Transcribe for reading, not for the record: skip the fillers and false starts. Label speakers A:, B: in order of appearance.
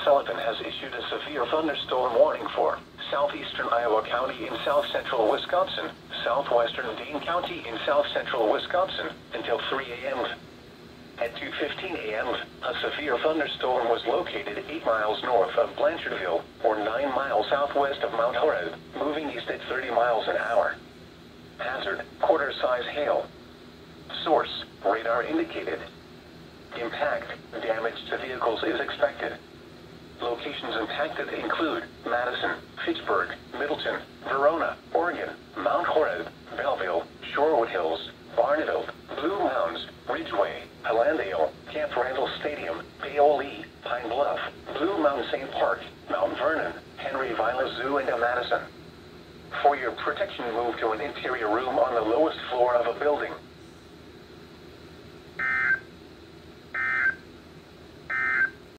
A: Sullivan has issued a severe thunderstorm warning for southeastern Iowa County in south-central Wisconsin, southwestern Dane County in south-central Wisconsin, until 3 a.m. At 2:15 a.m., a severe thunderstorm was located 8 miles north of Blanchardville, or 9 miles southwest of Mount Horeb, moving east at 30 miles an hour. Hazard, quarter-size hail. Source, radar indicated. Impact, damage to vehicles is expected. Locations impacted include Madison, Fitchburg, Middleton, Verona, Oregon, Mount Horeb, Belleville, Shorewood Hills, Barneveld, Blue Mounds, Ridgeway, Hallandale, Camp Randall Stadium, Paoli, Pine Bluff, Blue Mountain St. Park, Mount Vernon, Henry Vila Zoo, and Madison. For your protection, move to an interior room on the lowest floor of a building.